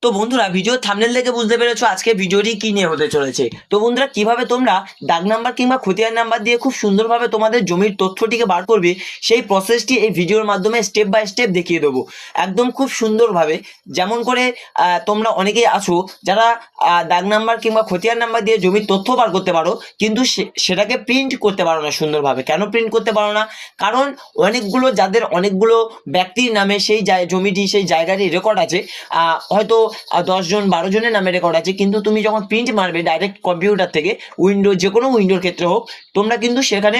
তো বন্ধুরা video thumbnail দেখে বুঝতে পেরেছো আজকে ভিডিওটি কি নিয়ে হতে চলেছে। তো বন্ধুরা কিভাবে তোমরা দাগ নাম্বার কিংবা খতিয়ান নাম্বার দিয়ে খুব সুন্দরভাবে তোমাদের জমির তথ্যটিকে বার করবে সেই প্রসেসটি এই ভিডিওর মাধ্যমে স্টেপ বাই স্টেপ দেখিয়ে দেবো একদম খুব সুন্দরভাবে। যেমন করে তোমরা অনেকেই আছো যারা দাগ নাম্বার কিংবা খতিয়ান নাম্বার দিয়ে জমির তথ্য বার করতে পারো, কিন্তু সেটাকে প্রিন্ট করতে পারো না সুন্দরভাবে। কেন প্রিন্ট করতে পারো না? কারণ যাদের অনেকগুলো ব্যক্তির নামে সেই জমিটি সেই জায়গাটি রেকর্ড আছে, হয়তো 10 জন 12 জনের নামে রেকর্ড আছে, কিন্তু তুমি যখন প্রিন্ট মারবে ডাইরেক্ট কম্পিউটার থেকে যে কোনো উইন্ডোর ক্ষেত্রে হোক, তোমরা কিন্তু সেখানে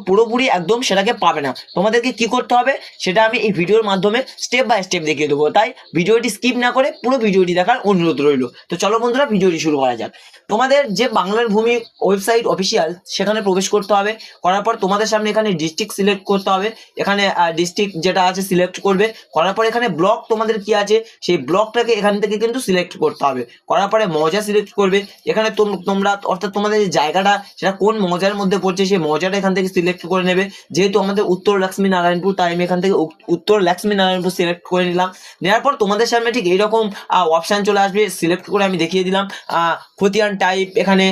পুরোপুরি একদম সেটাকে পাবে না। তোমাদেরকে কি করতে হবে সেটা আমি এই ভিডিওর মাধ্যমে স্টেপ বাই স্টেপ দেখিয়ে দেবো, তাই ভিডিওটি স্কিপ না করে পুরো ভিডিওটি দেখার অনুরোধ রইল। তো চলো বন্ধুরা ভিডিওটি শুরু করা যাক। তোমাদের যে বাংলার ভূমি ওয়েবসাইট অফিসিয়াল সেখানে প্রবেশ করতে হবে। করার পর তোমাদের সামনে এখানে ডিস্ট্রিক্ট সিলেক্ট করতে হবে। এখানে ডিস্ট্রিক্ট যেটা আছে সিলেক্ট করবে। করার পর এখানে ব্লক তোমাদের কি আছে সেই ব্লকটাকে এখান থেকে কিন্তু সিলেক্ট করতে হবে। করার পরে মৌজা সিলেক্ট করবে। এখানে তোমরা অর্থাৎ তোমাদের যে জায়গাটা সেটা কোন মৌজার মধ্যে পড়ছে সেই মৌজাটা এখান থেকে সিলেক্ট করে নেবে। যেহেতু আমাদের উত্তর লক্ষ্মী নারায়ণপুর, তাই আমি এখান থেকে উত্তর লক্ষ্মী নারায়ণপুর সিলেক্ট করে নিলাম। নেওয়ার পর তোমাদের সামনে ঠিক এইরকম অপশান চলে আসবে। সিলেক্ট করে আমি দেখিয়ে দিলাম খতিয়ান টাইপ, এখানে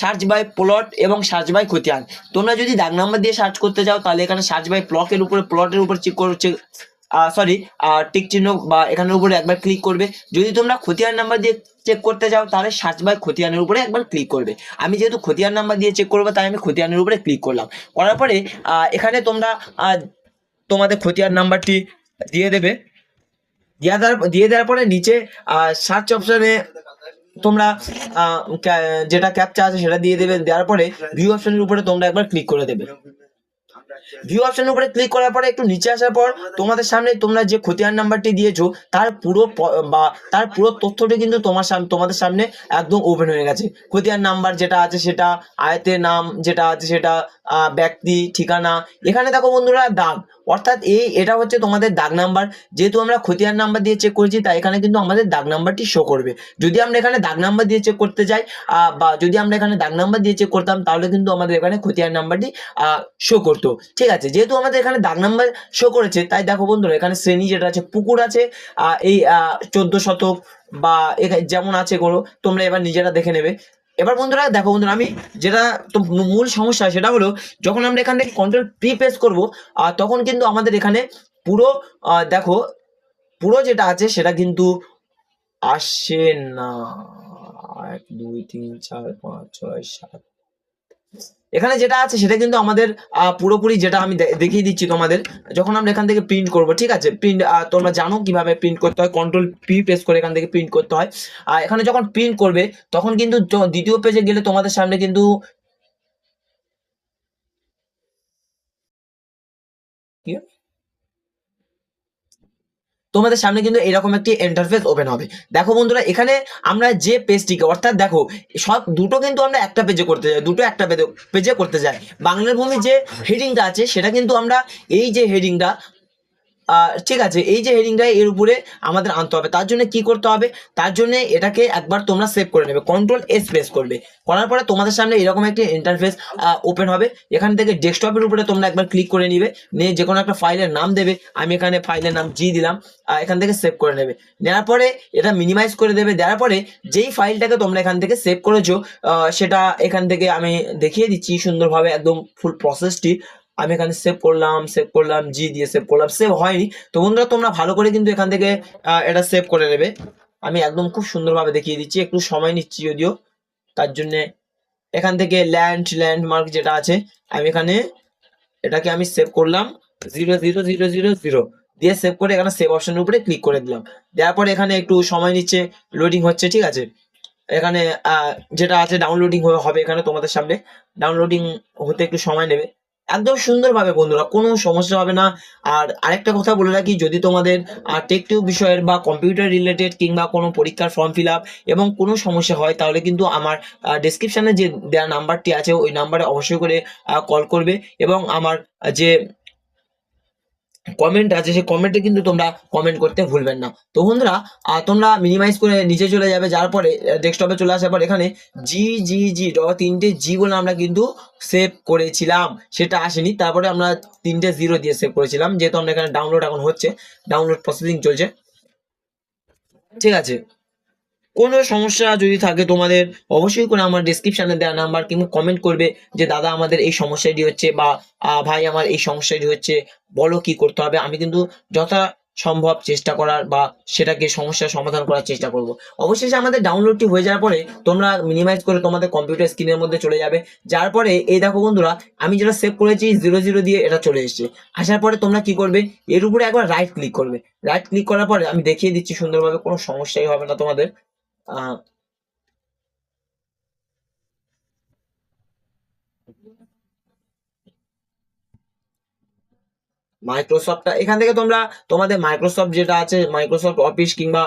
সার্চ বাই প্লট এবং সার্চ বাই খতিয়ান। তোমরা যদি দাগ নাম্বার দিয়ে সার্চ করতে চাও তাহলে এখানে সার্চ বাই প্লটের উপরে চেক করছে টিক চিহ্ন বা এখানের উপরে একবার ক্লিক করবে। যদি তোমরা খতিয়ান নাম্বার দিয়ে চেক করতে চাও তাহলে সার্চ বাই খতিয়ানের উপরে একবার ক্লিক করবে। আমি যেহেতু খতিয়ান নাম্বার দিয়ে চেক করবো তাই আমি খতিয়ানের উপরে ক্লিক করলাম। করার পরে এখানে তোমরা তোমাদের খতিয়ান নাম্বারটি দিয়ে দেবে। দিয়ে দেওয়ার পরে নিচে সার্চ অপশনে তোমরা যেটা ক্যাপচা আছে সেটা দিয়ে দেবে। দেওয়ার পরে ভিউ অপশনের উপরে তোমরা একবার ক্লিক করে দেবে। ভিউ অপশনের উপরে ক্লিক করার পরে একটু নিচে আসার পর তোমাদের সামনে তোমরা যে খতিয়ান নাম্বারটি দিয়েছো তার পুরো তথ্যটি কিন্তু তোমাদের সামনে একদম ওপেন হয়ে গেছে। খতিয়ান নাম্বার যেটা আছে সেটা, আয়তের নাম যেটা আছে সেটা, ব্যক্তি, ঠিকানা। এখানে দেখো বন্ধুরা দাগ, অর্থাৎ এটা হচ্ছে তোমাদের দাগ নাম্বার। যেহেতু আমরা খতিয়ান নাম্বার দিয়ে চেক করেছি তাই এখানে কিন্তু আমাদের দাগ নাম্বারটি শো করবে। যদি আমরা এখানে দাগ নাম্বার দিয়ে চেক করতে যাই বা যদি আমরা এখানে দাগ নাম্বার দিয়ে চেক করতাম তাহলে কিন্তু আমাদের এখানে খতিয়ান নাম্বারটি শো করতো। ঠিক আছে, যেহেতু আমাদের এখানে দাগ নাম্বার শো করেছে তাই দেখো বন্ধুরা এখানে শ্রেণী যেটা আছে পুকুর আছে, এই 14 শতক বা যেমন আছে করো, তোমরা এবার নিজেরা দেখে নেবে। এবার বন্ধুরা দেখো বন্ধুরা আমি যেটা তো মূল সমস্যা সেটা হলো যখন আমরা এখান থেকে কন্ট্রোল পি প্রেস করবো তখন কিন্তু আমাদের এখানে পুরো দেখো পুরো যেটা আছে সেটা কিন্তু আসে না। 1 2 3 4 5 6 7 এখানে যেটা আছে সেটা কিন্তু আমাদের পুরোপুরি যেটা আমি দেখিয়ে দিচ্ছি তোমাদের। যখন আমরা এখান থেকে প্রিন্ট করব, ঠিক আছে, প্রিন্ট তোমরা জানো কিভাবে প্রিন্ট করতে হয়, কন্ট্রোল পি প্রেস করে এখান থেকে প্রিন্ট করতে হয়। এখানে যখন প্রিন্ট করবে তখন কিন্তু দ্বিতীয় পেজে গেলে তোমাদের সামনে কিন্তু তোমাদের সামনে কিন্তু এরকম একটি ইন্টারফেস ওপেন হবে। দেখো বন্ধুরা এখানে আমরা যে পেজটিকে, অর্থাৎ দেখো সব দুটো কিন্তু আমরা একটা পেজে করতে যাই, দুটো একটা পেজে করতে যাই। বাংলার ভূমি যে হেডিংটা আছে সেটা কিন্তু আমরা এই যে হেডিংটা, ঠিক আছে, এই যে হেডিংটা এর উপরে আমাদের আনতে হবে। তার জন্য কি করতে হবে, তার জন্য এটাকে একবার তোমরা সেভ করে নেবে, কন্ট্রোল এস প্রেস করবে। করার পরে তোমাদের সামনে এরকম একটি ইন্টারফেস ওপেন হবে। এখান থেকে ডেস্কটপের উপরে তোমরা একবার ক্লিক করে নিবে, নিয়ে যে কোনো একটা ফাইলের নাম দেবে। আমি এখানে ফাইলের নাম জি দিলাম। এখান থেকে সেভ করে নেবে। নেওয়ার পরে এটা মিনিমাইজ করে দেবে। দেওয়ার পরে যেই ফাইলটাকে তোমরা এখান থেকে সেভ করেছো সেটা এখান থেকে আমি দেখিয়ে দিচ্ছি সুন্দরভাবে একদম ফুল প্রসেসটি। আমি এখানে সেভ করলাম জি দিয়ে সেভ করলাম, সেভ হয়নি। তো বন্ধুরা তোমরা ভালো করে কিন্তু এখান থেকে এটা সেভ করে নেবে। আমি একদম খুব সুন্দরভাবে দেখিয়ে দিচ্ছি, একটু সময় নিচ্ছি যদিও, তার জন্য এখান থেকে ল্যান্ডমার্ক যেটা আছে আমি এখানে এটাকে আমি সেভ করলাম 00000 দিয়ে সেভ করে এখানে সেভ অপশনের উপরে ক্লিক করে দিলাম। দেওয়ার পরে এখানে একটু সময় নিচ্ছে, লোডিং হচ্ছে, ঠিক আছে। এখানে যেটা আছে ডাউনলোডিং হবে এখানে তোমাদের সামনে, ডাউনলোডিং হতে একটু সময় নেবে। একদম সুন্দরভাবে বন্ধুরা, কোনো সমস্যা হবে না। আর আরেকটা কথা বলে রাখি, যদি তোমাদের টেকটিভ বিষয়ের বা কম্পিউটার রিলেটেড কিংবা কোনো পরীক্ষার ফর্ম ফিল আপ এবং কোনো সমস্যা হয় তাহলে কিন্তু আমার ডেসক্রিপশনে যে দেওয়া নাম্বারটি আছে ওই নাম্বারে অবশ্যই করে কল করবে। এবং আমার যে কমেন্ট আছে সেই কমেন্টে কিন্তু তোমরা কমেন্ট করতে ভুলবেন না। তো বন্ধুরা তোমরা মিনিমাইজ করে নিচে চলে যাবে, যার পরে ডেস্কটপে চলে আসার পর এখানে জি তিনটে জি বলে আমরা কিন্তু সেভ করেছিলাম, সেটা আসেনি। তারপরে আমরা 3টে 0 দিয়ে সেভ করেছিলাম। যেহেতু আমরা এখানে ডাউনলোড এখন হচ্ছে, ডাউনলোড প্রসেসিং চলছে, ঠিক আছে। কোনো সমস্যা যদি থাকে তোমাদের, অবশ্যই করে আমার ডিসক্রিপশনে দেওয়া নাম্বার কিংবা কমেন্ট করবে যে দাদা আমাদের এই সমস্যাটি হচ্ছে, বা ভাই আমার এই সমস্যাটি হচ্ছে, বলো কি করতে হবে। আমি কিন্তু যথা সম্ভব চেষ্টা করার বা সেটাকে সমস্যার সমাধান করার চেষ্টা করব। অবশেষে আমাদের ডাউনলোডটি হয়ে যাওয়ার পরে তোমরা মিনিমাইজ করে তোমাদের কম্পিউটার স্ক্রিনের মধ্যে চলে যাবে। যার পরে এই দেখো বন্ধুরা, আমি যেটা সেভ করেছি 00 দিয়ে এটা চলে এসেছে। আসার পরে তোমরা কি করবে, এর উপরে একবার রাইট ক্লিক করবে। রাইট ক্লিক করার পরে আমি দেখিয়ে দিচ্ছি সুন্দরভাবে, কোনো সমস্যাই হবে না তোমাদের। মাইক্রোসফটটা এখান থেকে তোমরা তোমাদের মাইক্রোসফট যেটা আছে, মাইক্রোসফট অফিস কিংবা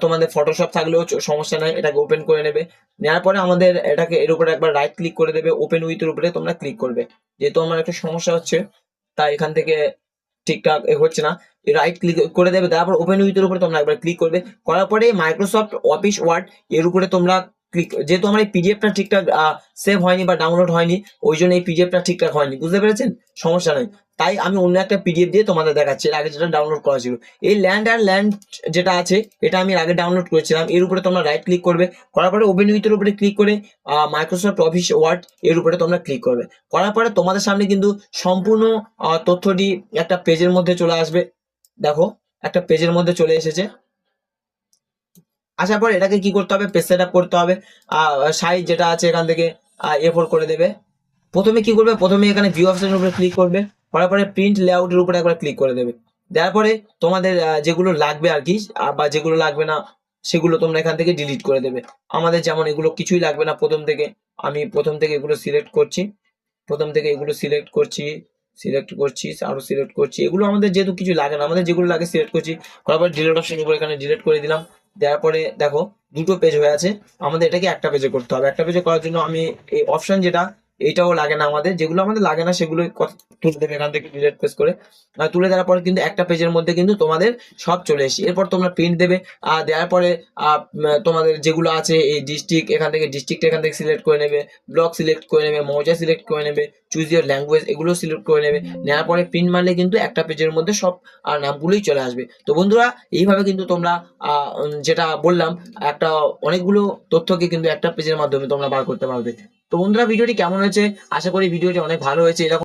তোমাদের ফটোশপ থাকলেও সমস্যা নাই, এটাকে ওপেন করে নেবে। নেওয়ার পরে আমাদের এটাকে এর উপরে একবার রাইট ক্লিক করে দেবে, ওপেন উইথের উপরে তোমরা ক্লিক করবে। যেহেতু আমার একটা সমস্যা হচ্ছে তাই এখান থেকে ঠিকঠাক হচ্ছে না, রাইট ক্লিক করে দেবে। তারপর ওপেন উইথের উপরে তোমরা একবার ক্লিক করবে। করার পরে মাইক্রোসফট অফিস ওয়ার্ড এর উপরে তোমরা ক্লিক, যেহেতু আমার এই পিডিএফটা ঠিকঠাক সেভ হয়নি বা ডাউনলোড হয়নি, ওই জন্য এই পিডিএফটা ঠিকঠাক হয়নি, বুঝতে পেরেছেন? সমস্যা নেই। তাই আমি অন্য একটা পিডিএফ দিয়ে তোমাদের দেখাচ্ছি, এর আগে যেটা ডাউনলোড করা ছিল। এই ল্যান্ড যেটা আছে এটা আমি এর আগে ডাউনলোড করেছিলাম। এর উপরে তোমরা রাইট ক্লিক করবে। করার পরে ওপেন উইথের উপরে ক্লিক করে মাইক্রোসফট অফিস ওয়ার্ড এর উপরে তোমরা ক্লিক করবে। করার পরে তোমাদের সামনে কিন্তু সম্পূর্ণ তথ্যটি একটা পেজের মধ্যে চলে আসবে। দেখো একটা পেজের মধ্যে চলে এসেছে। আসার পর এটাকে কি করতে হবে, পেজ সেট আপ করতে হবে। সাইজ যেটা আছে এখান থেকে A4 করে দেবে। প্রথমে কি করবে, প্রথমে এখানে ভিউ অপশনের উপরে ক্লিক করবে। করার পরে প্রিন্ট লেআউটের উপরে একবার ক্লিক করে দেবে। দেওয়ার পরে তোমাদের যেগুলো লাগবে আর কি, বা যেগুলো লাগবে না সেগুলো তোমরা এখান থেকে ডিলিট করে দেবে। আমাদের যেমন এগুলো কিছুই লাগবে না প্রথম থেকে, আমি প্রথম থেকে এগুলো সিলেক্ট করছি, প্রথম থেকে এগুলো সিলেক্ট করছি আরো সিলেক্ট করছি। এগুলো আমাদের যেহেতু কিছু লাগে না, আমাদের যেগুলো লাগে সিলেক্ট করছি। করার পর ডিলিট অপশন উপরে এখানে ডিলিট করে দিলাম। দেওয়ার পরে দেখো দুটো পেজ হয়ে আছে। আমাদের এটাকে একটা পেজে করতে হবে। একটা পেজে করার জন্য আমি এই অপশন যেটা, এইটাও লাগে না আমাদের, যেগুলো আমাদের লাগে না সেগুলো তুলে দেবে এখান থেকে ডিলিট পেজ করে। তুলে দেওয়ার পরে কিন্তু একটা পেজের মধ্যে কিন্তু তোমাদের সব চলে এসেছে। এরপর তোমরা প্রিন্ট দেবে। দেওয়ার পরে তোমাদের যেগুলো আছে এই ডিস্ট্রিক্ট, এখান থেকে ডিস্ট্রিক্ট এখান থেকে সিলেক্ট করে নেবে, ব্লক সিলেক্ট করে নেবে, মৌজা সিলেক্ট করে নেবে, চুজ ইয়ার ল্যাঙ্গুয়েজ এগুলো সিলেক্ট করে নেবে। নেওয়ার পরে প্রিন্ট মারলে কিন্তু একটা পেজের মধ্যে সব নামগুলোই চলে আসবে। তো বন্ধুরা এইভাবে কিন্তু তোমরা যেটা বললাম, একটা অনেকগুলো তথ্যকে কিন্তু একটা পেজের মাধ্যমে তোমরা বার করতে পারবে। তো বন্ধুরা ভিডিওটি কেমন হয়েছে, আশা করি ভিডিওটি অনেক ভালো হয়েছে। এরকম